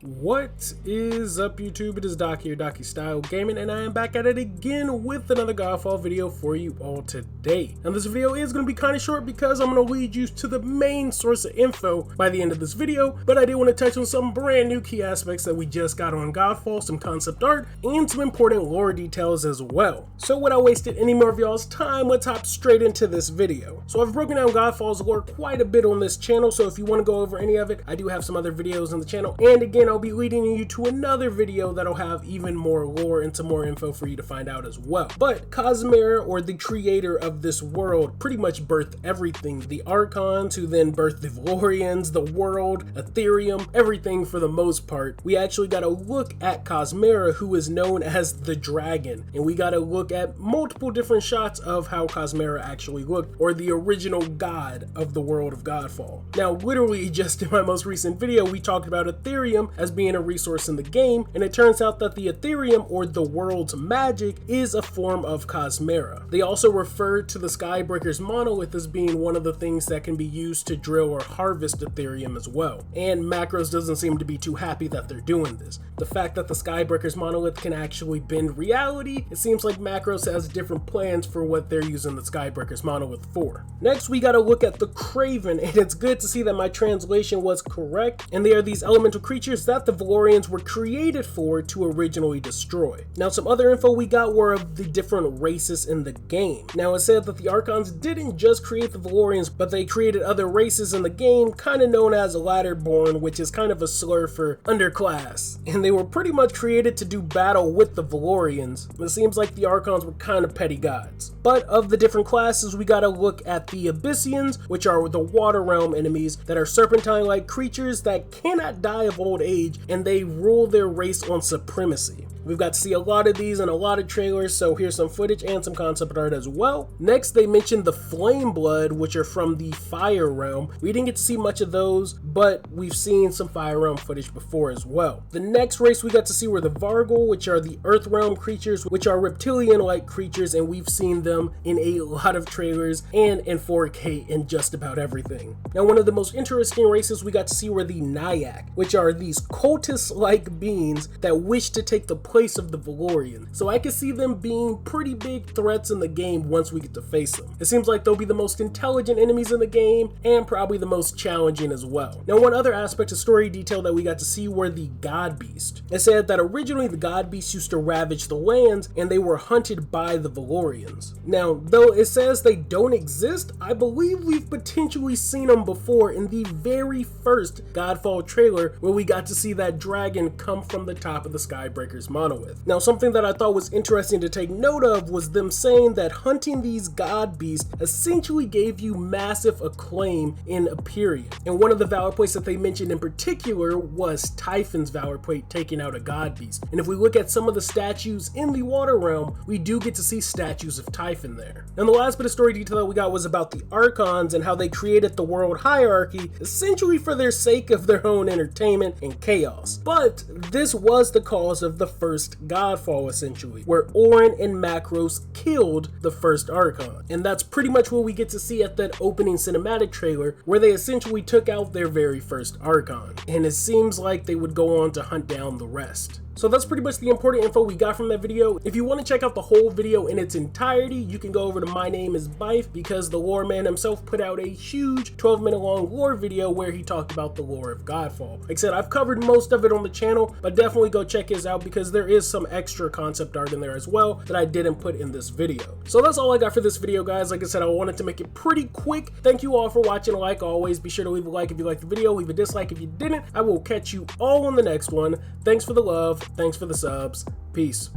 What is up, YouTube? It is Doc here, Docky Style Gaming, and I am back at it again with another Godfall video for you all today. And this video is going to be kind of short because I'm going to lead you to the main source of info by the end of this video, but I did want to touch on some brand new key aspects that we just got on Godfall, some concept art, and some important lore details as well. So without wasting any more of y'all's time, let's hop straight into this video. So I've broken down Godfall's lore quite a bit on this channel, so if you want to go over any of it, I do have some other videos on the channel, and again, I'll be leading you to another video that'll have even more lore and some more info for you to find out as well. But Cosmera, or the creator of this world, pretty much birthed everything. The Archons, who then birthed the Valorans, the world, Ethereum, everything for the most part. We actually got a look at Cosmera, who is known as the Dragon, and we got a look at multiple different shots of how Cosmera actually looked, or the original god of the world of Godfall. Now, literally just in my most recent video, we talked about Ethereum as being a resource in the game, and it turns out that the Ethereum, or the world's magic, is a form of Cosmera. They also referred to the Skybreaker's monolith as being one of the things that can be used to drill or harvest Ethereum as well. And Macros doesn't seem to be too happy that they're doing this. The fact that the Skybreaker's monolith can actually bend reality, it seems like Macros has different plans for what they're using the Skybreaker's monolith for. Next, we got to look at the Craven, and it's good to see that my translation was correct, and they are these elemental creatures that the Valorians were created for to originally destroy. Now, some other info we got were of the different races in the game. Now, it said that the Archons didn't just create the Valorians, but they created other races in the game, kind of known as Ladderborn, which is kind of a slur for underclass. And they were pretty much created to do battle with the Valorians. It seems like the Archons were kind of petty gods. But of the different classes, we gotta look at the Abyssians, which are the water realm enemies that are serpentine-like creatures that cannot die of old age, and they rule their race on supremacy. We've got to see a lot of these in a lot of trailers, so here's some footage and some concept art as well. Next, they mentioned the Flame Blood, which are from the Fire Realm. We didn't get to see much of those, but we've seen some Fire Realm footage before as well. The next race we got to see were the Vargul, which are the Earth Realm creatures, which are reptilian-like creatures, and we've seen them in a lot of trailers and in 4K in just about everything. Now, one of the most interesting races we got to see were the Nyack, which are these cultist-like beings that wish to take the place of the Valorian. So I can see them being pretty big threats in the game once we get to face them. It seems like they'll be the most intelligent enemies in the game and probably the most challenging as well. Now, one other aspect of story detail that we got to see were the God Beast. It said that originally the God Beasts used to ravage the lands and they were hunted by the Valorians. Now, though it says they don't exist, I believe we've potentially seen them before in the very first Godfall trailer, where we got to see that dragon come from the top of the Skybreaker's monolith. Now, something that I thought was interesting to take note of was them saying that hunting these God Beasts essentially gave you massive acclaim in a period. And one of the Valorplates that they mentioned in particular was Typhon's Valorplate taking out a God Beast. And if we look at some of the statues in the Water Realm, we do get to see statues of Typhon there. And the last bit of story detail that we got was about the Archons and how they created the world hierarchy essentially for their sake of their own entertainment and chaos. But this was the cause of the first Godfall, essentially, where Orin and Macros killed the first Archon. And that's pretty much what we get to see at that opening cinematic trailer, where they essentially took out their very first Archon. And it seems like they would go on to hunt down the rest. So that's pretty much the important info we got from that video. If you want to check out the whole video in its entirety, you can go over to My Name is Byf, because the lore man himself put out a huge 12-minute long lore video where he talked about the lore of Godfall. Like I said, I've covered most of it on the channel, but definitely go check his out because there is some extra concept art in there as well that I didn't put in this video. So that's all I got for this video, guys. Like I said, I wanted to make it pretty quick. Thank you all for watching. Like always, be sure to leave a like if you liked the video, leave a dislike if you didn't. I will catch you all on the next one. Thanks for the love. Thanks for the subs. Peace.